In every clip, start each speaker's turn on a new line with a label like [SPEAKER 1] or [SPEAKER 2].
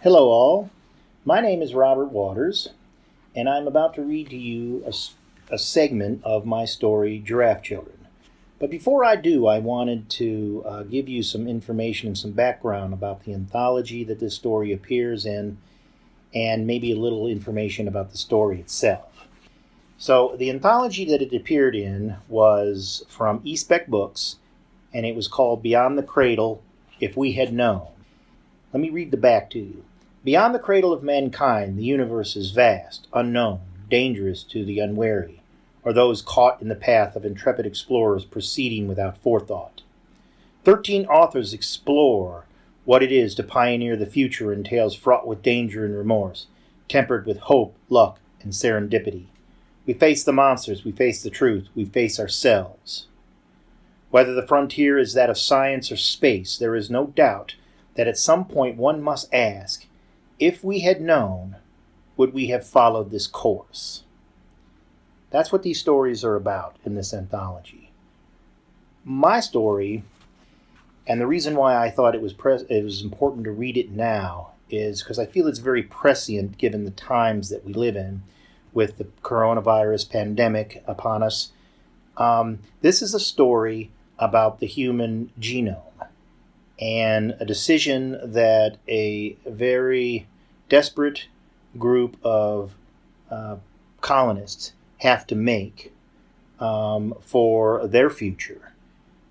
[SPEAKER 1] Hello all, my name is Robert Waters, and I'm about to read to you a segment of my story, Giraffe Children. But before I do, I wanted to give you some information and some background about the anthology that this story appears in, and maybe a little information about the story itself. So the anthology that it appeared in was from eSpec Books, and it was called Beyond the Cradle, If We Had Known. Let me read the back to you. Beyond the cradle of mankind, the universe is vast, unknown, dangerous to the unwary, or those caught in the path of intrepid explorers proceeding without forethought. 13 authors explore what it is to pioneer the future in tales fraught with danger and remorse, tempered with hope, luck, and serendipity. We face the monsters, we face the truth, we face ourselves. Whether the frontier is that of science or space, there is no doubt that at some point one must ask, if we had known, would we have followed this course? That's what these stories are about in this anthology. My story, and the reason why I thought it was important to read it now, is because I feel it's very prescient given the times that we live in with the coronavirus pandemic upon us. This is a story about the human genome and a decision that a very desperate group of colonists have to make for their future.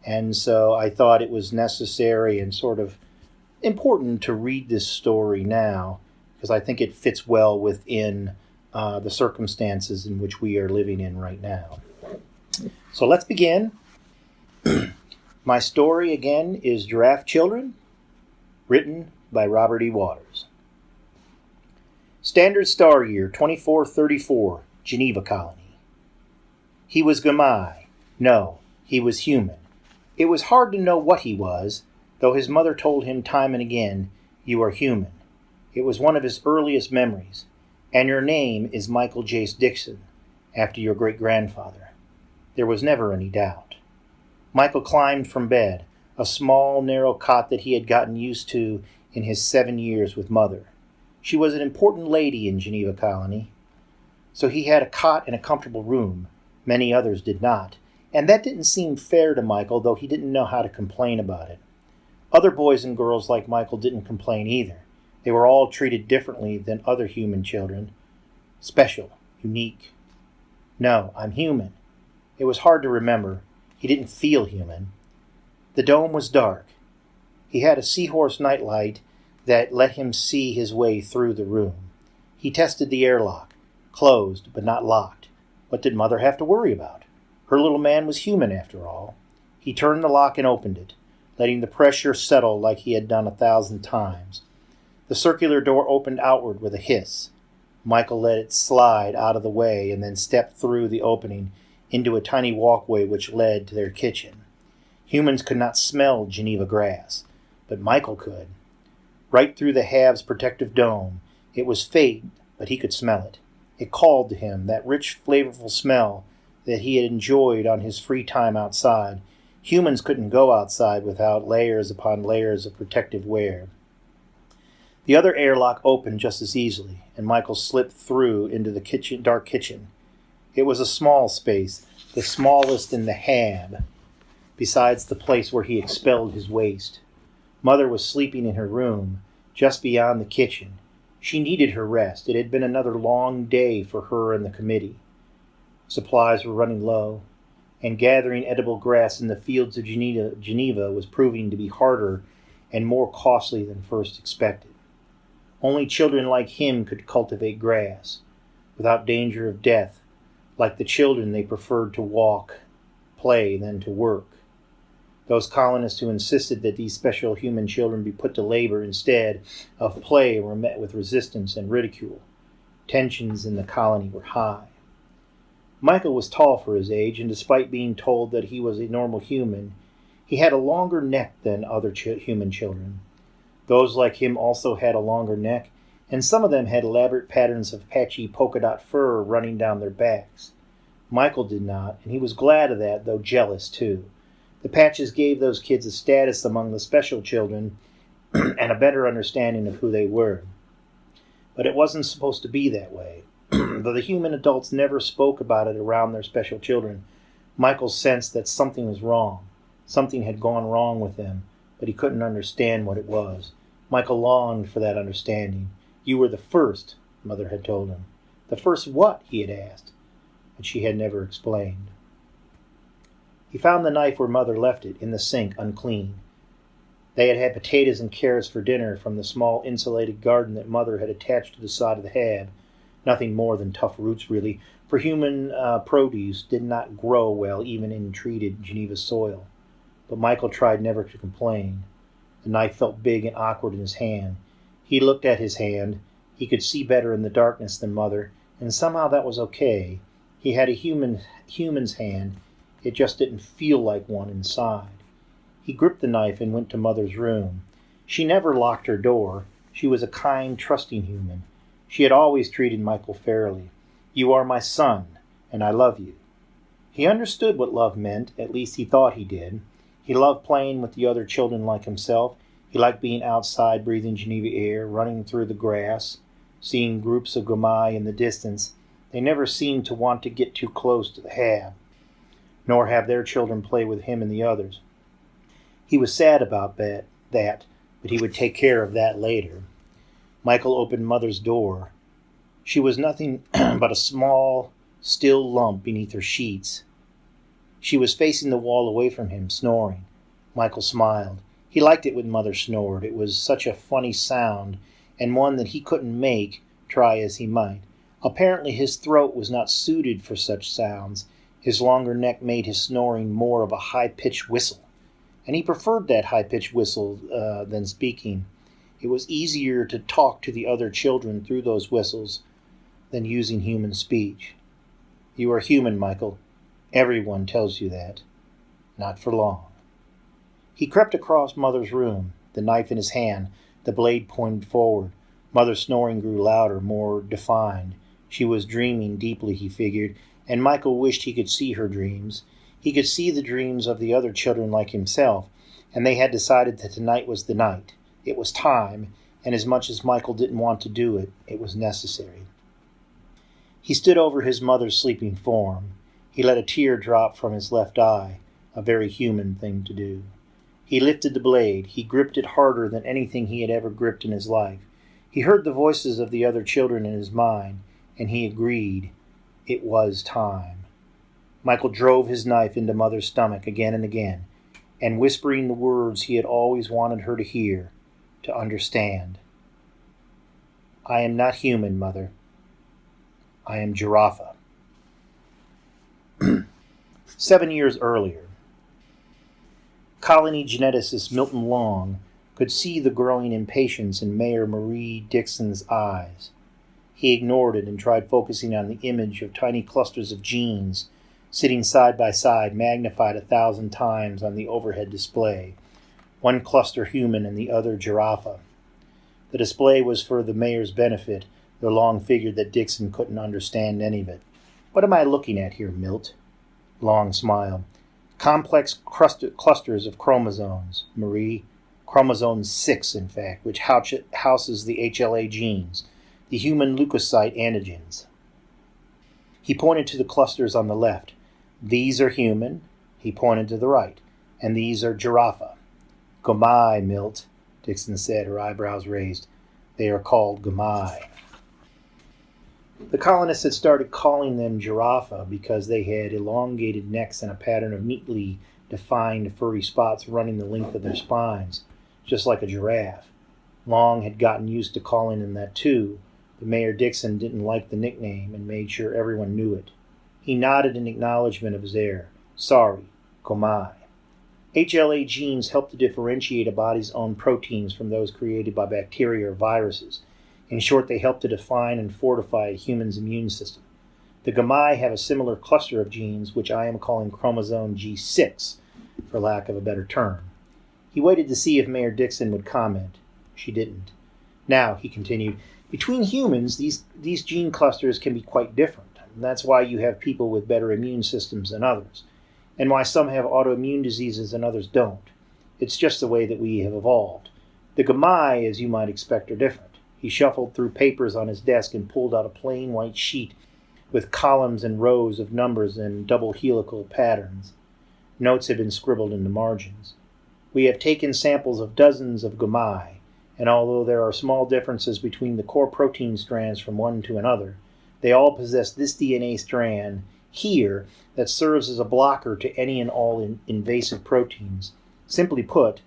[SPEAKER 1] And so I thought it was necessary and sort of important to read this story now because I think it fits well within the circumstances in which we are living in right now. So let's begin. My story, again, is Giraffe Children, written by Robert E. Waters. Standard Star Year 2434, Geneva Colony. He was Gamai. No, he was human. It was hard to know what he was, though his mother told him time and again, "You are human." It was one of his earliest memories. "And your name is Michael Jace Dixon, after your great-grandfather." There was never any doubt. Michael climbed from bed, a small, narrow cot that he had gotten used to in his 7 years with Mother. She was an important lady in Geneva Colony. So he had a cot and a comfortable room. Many others did not, and that didn't seem fair to Michael, though he didn't know how to complain about it. Other boys and girls like Michael didn't complain either. They were all treated differently than other human children. Special, unique. No, I'm human. It was hard to remember. He didn't feel human. The dome was dark. He had a seahorse nightlight that let him see his way through the room. He tested the airlock. Closed, but not locked. What did Mother have to worry about? Her little man was human, after all. He turned the lock and opened it, letting the pressure settle like he had done 1,000 times. The circular door opened outward with a hiss. Michael let it slide out of the way and then stepped through the opening into a tiny walkway which led to their kitchen. Humans could not smell Geneva grass, but Michael could. Right through the halves protective dome, it was faint, but he could smell it. It called to him, that rich, flavorful smell that he had enjoyed on his free time outside. Humans couldn't go outside without layers upon layers of protective wear. The other airlock opened just as easily, and Michael slipped through into the dark kitchen. It was a small space, the smallest in the hab, besides the place where he expelled his waste. Mother was sleeping in her room, just beyond the kitchen. She needed her rest. It had been another long day for her and the committee. Supplies were running low, and gathering edible grass in the fields of Geneva was proving to be harder and more costly than first expected. Only children like him could cultivate grass, without danger of death, like the children they preferred to walk, play, than to work. Those colonists who insisted that these special human children be put to labor instead of play were met with resistance and ridicule. Tensions in the colony were high. Michael was tall for his age, and despite being told that he was a normal human, he had a longer neck than other human children. Those like him also had a longer neck, and some of them had elaborate patterns of patchy polka-dot fur running down their backs. Michael did not, and he was glad of that, though jealous too. The patches gave those kids a status among the special children and a better understanding of who they were. But it wasn't supposed to be that way. Though the human adults never spoke about it around their special children, Michael sensed that something was wrong. Something had gone wrong with them, but he couldn't understand what it was. Michael longed for that understanding. "You were the first," Mother had told him. "The first what?" he had asked, but she had never explained. He found the knife where Mother left it, in the sink, unclean. They had had potatoes and carrots for dinner from the small insulated garden that Mother had attached to the side of the hab. Nothing more than tough roots, really, for human produce did not grow well even in treated Geneva soil. But Michael tried never to complain. The knife felt big and awkward in his hand. He looked at his hand. He could see better in the darkness than Mother, and somehow that was okay. He had a human's hand. It just didn't feel like one inside. He gripped the knife and went to Mother's room. She never locked her door. She was a kind, trusting human. She had always treated Michael fairly. "You are my son, and I love you." He understood what love meant, at least he thought he did. He loved playing with the other children like himself. He liked being outside, breathing Geneva air, running through the grass, seeing groups of gomai in the distance. They never seemed to want to get too close to the hab, nor have their children play with him and the others. He was sad about that, but he would take care of that later. Michael opened Mother's door. She was nothing but a small, still lump beneath her sheets. She was facing the wall away from him, snoring. Michael smiled. He liked it when Mother snored. It was such a funny sound, and one that he couldn't make, try as he might. Apparently his throat was not suited for such sounds. His longer neck made his snoring more of a high-pitched whistle, and he preferred that high-pitched whistle than speaking. It was easier to talk to the other children through those whistles than using human speech. "You are human, Michael. Everyone tells you that. Not for long." He crept across Mother's room, the knife in his hand, the blade pointed forward. Mother's snoring grew louder, more defined. She was dreaming deeply, he figured, and Michael wished he could see her dreams. He could see the dreams of the other children like himself, and they had decided that tonight was the night. It was time, and as much as Michael didn't want to do it, it was necessary. He stood over his mother's sleeping form. He let a tear drop from his left eye, a very human thing to do. He lifted the blade. He gripped it harder than anything he had ever gripped in his life. He heard the voices of the other children in his mind, and he agreed. It was time. Michael drove his knife into Mother's stomach again and again, and whispering the words he had always wanted her to hear, to understand. "I am not human, Mother. I am Giraffe." 7 years earlier, colony geneticist Milton Long could see the growing impatience in Mayor Marie Dixon's eyes. He ignored it and tried focusing on the image of tiny clusters of genes sitting side by side, magnified 1,000 times on the overhead display, one cluster human and the other Giraffe. The display was for the mayor's benefit, though Long figured that Dixon couldn't understand any of it. "What am I looking at here, Milt?" Long smiled. "Complex clusters of chromosomes, Marie. Chromosome 6, in fact, which houses the HLA genes, the human leukocyte antigens." He pointed to the clusters on the left. "These are human," he pointed to the right, "and these are Giraffe." "Gomai, Milt," Dixon said, her eyebrows raised. "They are called Gomai." The colonists had started calling them Giraffe because they had elongated necks and a pattern of neatly defined furry spots running the length of their spines, just like a giraffe. Long had gotten used to calling them that too, but Mayor Dixon didn't like the nickname and made sure everyone knew it. He nodded in acknowledgement of his error. "Sorry, Gomai." HLA genes help to differentiate a body's own proteins from those created by bacteria or viruses. In short, they help to define and fortify a human's immune system. The Gomai have a similar cluster of genes, which I am calling chromosome G6, for lack of a better term. He waited to see if Mayor Dixon would comment. She didn't. "Now," he continued, "between humans, these gene clusters can be quite different. And that's why you have people with better immune systems than others, and why some have autoimmune diseases and others don't. It's just the way that we have evolved. The Gomai, as you might expect, are different. He shuffled through papers on his desk and pulled out a plain white sheet with columns and rows of numbers and double helical patterns. Notes had been scribbled in the margins. We have taken samples of dozens of gamai, and although there are small differences between the core protein strands from one to another, they all possess this DNA strand here that serves as a blocker to any and all invasive proteins. Simply put,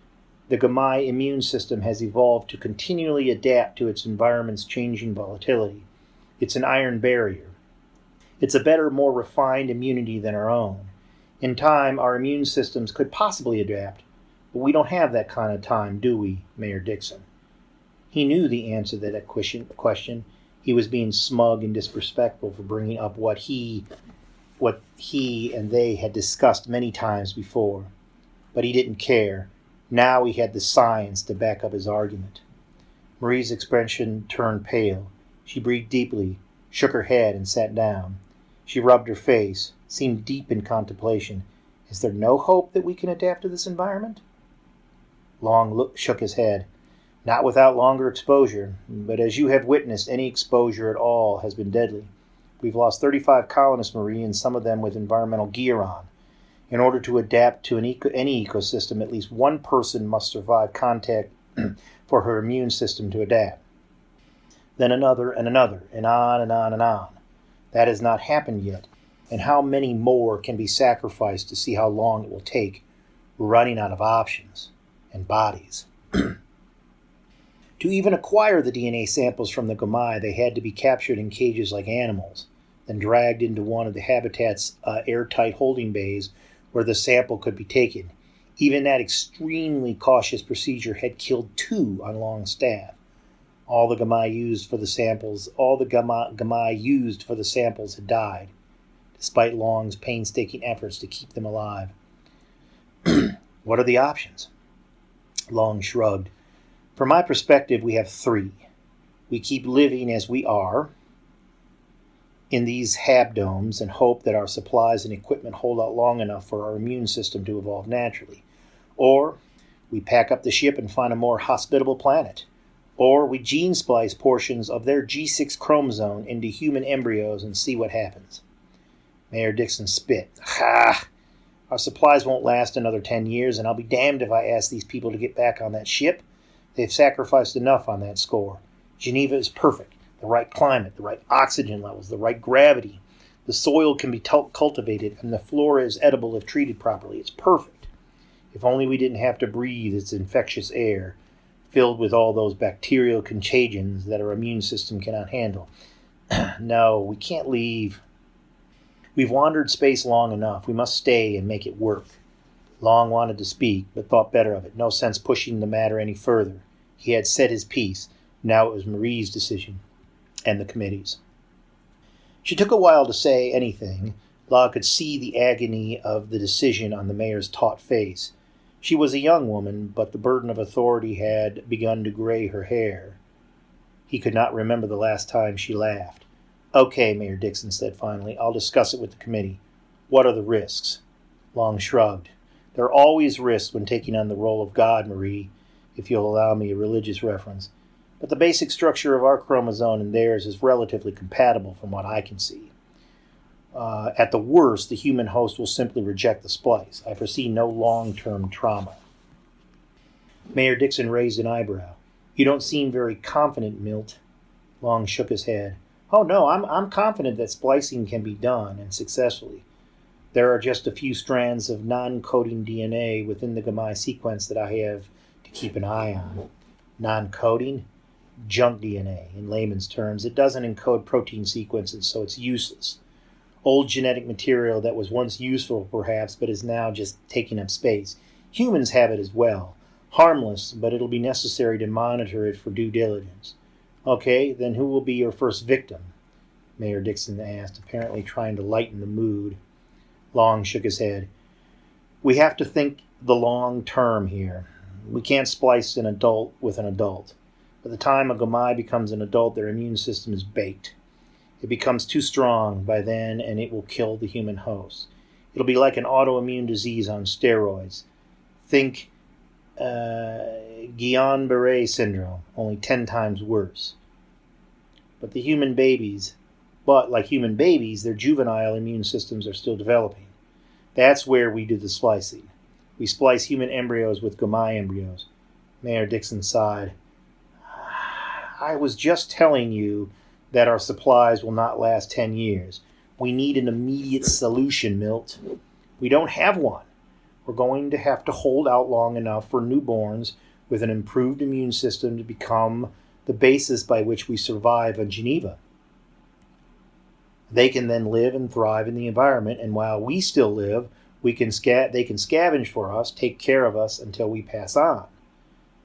[SPEAKER 1] the gamai immune system has evolved to continually adapt to its environment's changing volatility. It's an iron barrier. It's a better, more refined immunity than our own. In time, our immune systems could possibly adapt, but we don't have that kind of time, do we, Mayor Dixon? He knew the answer to that question. He was being smug and disrespectful for bringing up what he and they had discussed many times before. But he didn't care. Now he had the science to back up his argument. Marie's expression turned pale. She breathed deeply, shook her head, and sat down. She rubbed her face, seemed deep in contemplation. Is there no hope that we can adapt to this environment? Long shook his head. Not without longer exposure, but as you have witnessed, any exposure at all has been deadly. We've lost 35 colonists, Marie, and some of them with environmental gear on. In order to adapt to any ecosystem, at least one person must survive contact for her immune system to adapt. Then another, and on and on and on. That has not happened yet, and how many more can be sacrificed to see how long it will take? We're running out of options and bodies. To even acquire the DNA samples from the gamai, they had to be captured in cages like animals, then dragged into one of the habitat's airtight holding bays where the sample could be taken. Even that extremely cautious procedure had killed 2 on Long's staff. All the gamai used for the samples had died, despite Long's painstaking efforts to keep them alive. What are the options? Long shrugged. From my perspective, we have 3. We keep living as we are in these habdomes and hope that our supplies and equipment hold out long enough for our immune system to evolve naturally. Or we pack up the ship and find a more hospitable planet. Or we gene splice portions of their G6 chromosome into human embryos and see what happens. Mayor Dixon spit. Ha! Our supplies won't last another 10 years, and I'll be damned if I ask these people to get back on that ship. They've sacrificed enough on that score. Geneva is perfect. The right climate, the right oxygen levels, the right gravity. The soil can be cultivated, and the flora is edible if treated properly. It's perfect. If only we didn't have to breathe its infectious air, filled with all those bacterial contagions that our immune system cannot handle. No, we can't leave. We've wandered space long enough. We must stay and make it work. Long wanted to speak, but thought better of it. No sense pushing the matter any further. He had said his piece. Now it was Marie's decision, and the committee's. She took a while to say anything. Law could see the agony of the decision on the mayor's taut face. She was a young woman, but the burden of authority had begun to gray her hair. He could not remember the last time she laughed. Okay, Mayor Dixon said finally. I'll discuss it with the committee. What are the risks? Long shrugged. There are always risks when taking on the role of God, Marie, if you'll allow me a religious reference. But the basic structure of our chromosome and theirs is relatively compatible from what I can see. At the worst, the human host will simply reject the splice. I foresee no long-term trauma. Mayor Dixon raised an eyebrow. You don't seem very confident, Milt. Long shook his head. Oh, no, I'm confident that splicing can be done, and successfully. There are just a few strands of non-coding DNA within the gamai sequence that I have to keep an eye on. Non-coding? Junk DNA, in layman's terms. It doesn't encode protein sequences, so it's useless. Old genetic material that was once useful, perhaps, but is now just taking up space. Humans have it as well. Harmless, but it'll be necessary to monitor it for due diligence. Okay, then who will be your first victim? Mayor Dixon asked, apparently trying to lighten the mood. Long shook his head. We have to think the long term here. We can't splice an adult with an adult. By the time a gamai becomes an adult, their immune system is baked. It becomes too strong by then, and it will kill the human host. It'll be like an autoimmune disease on steroids. Think Guillain-Barré syndrome, only 10 times worse. But like human babies, their juvenile immune systems are still developing. That's where we do the splicing. We splice human embryos with Gomai embryos. Mayor Dixon sighed. I was just telling you that our supplies will not last 10 years. We need an immediate solution, Milt. We don't have one. We're going to have to hold out long enough for newborns with an improved immune system to become the basis by which we survive on Geneva. They can then live and thrive in the environment, and while we still live, they can scavenge for us, take care of us until we pass on.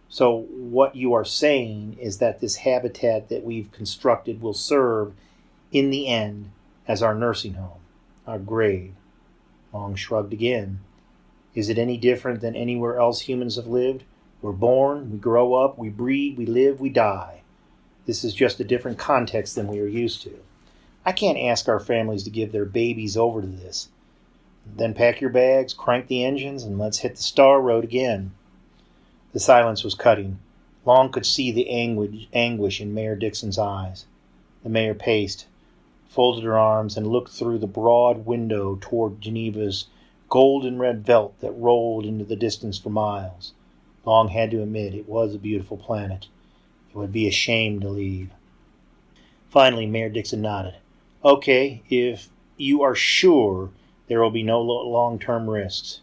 [SPEAKER 1] So what you are saying is that this habitat that we've constructed will serve, in the end, as our nursing home, our grave. Long shrugged again. Is it any different than anywhere else humans have lived? We're born, we grow up, we breed, we live, we die. This is just a different context than we are used to. I can't ask our families to give their babies over to this. Then pack your bags, crank the engines, and let's hit the Star Road again. The silence was cutting. Long could see the anguish in Mayor Dixon's eyes. The mayor paced, folded her arms, and looked through the broad window toward Geneva's golden red veldt that rolled into the distance for miles. Long had to admit it was a beautiful planet. It would be a shame to leave. Finally, Mayor Dixon nodded. Okay, if you are sure there will be no long-term risks.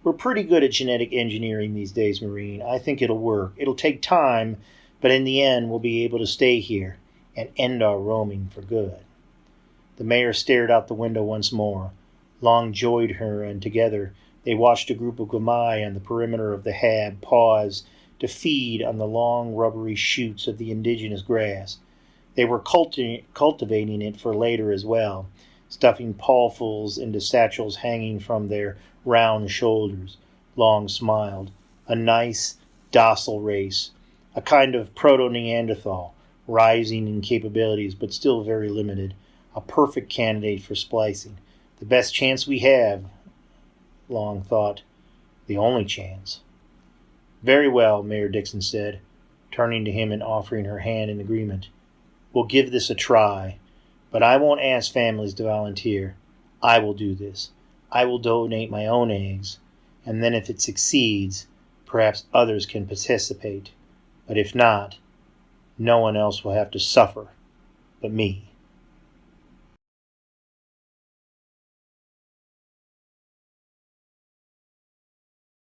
[SPEAKER 1] We're pretty good at genetic engineering these days, Marine. I think it'll work. It'll take time, but in the end we'll be able to stay here and end our roaming for good. The mayor stared out the window once more. Long joined her, and together they watched a group of Gomai on the perimeter of the hab pause to feed on the long rubbery shoots of the indigenous grass. They were cultivating it for later as well, stuffing pawfuls into satchels hanging from their round shoulders. Long smiled. A nice, docile race, a kind of proto-Neanderthal, rising in capabilities but still very limited, a perfect candidate for splicing. The best chance we have, Long thought. The only chance. Very well, Mayor Dixon said, turning to him and offering her hand in agreement. We'll give this a try, but I won't ask families to volunteer. I will do this. I will donate my own eggs, and then if it succeeds, perhaps others can participate. But if not, no one else will have to suffer but me.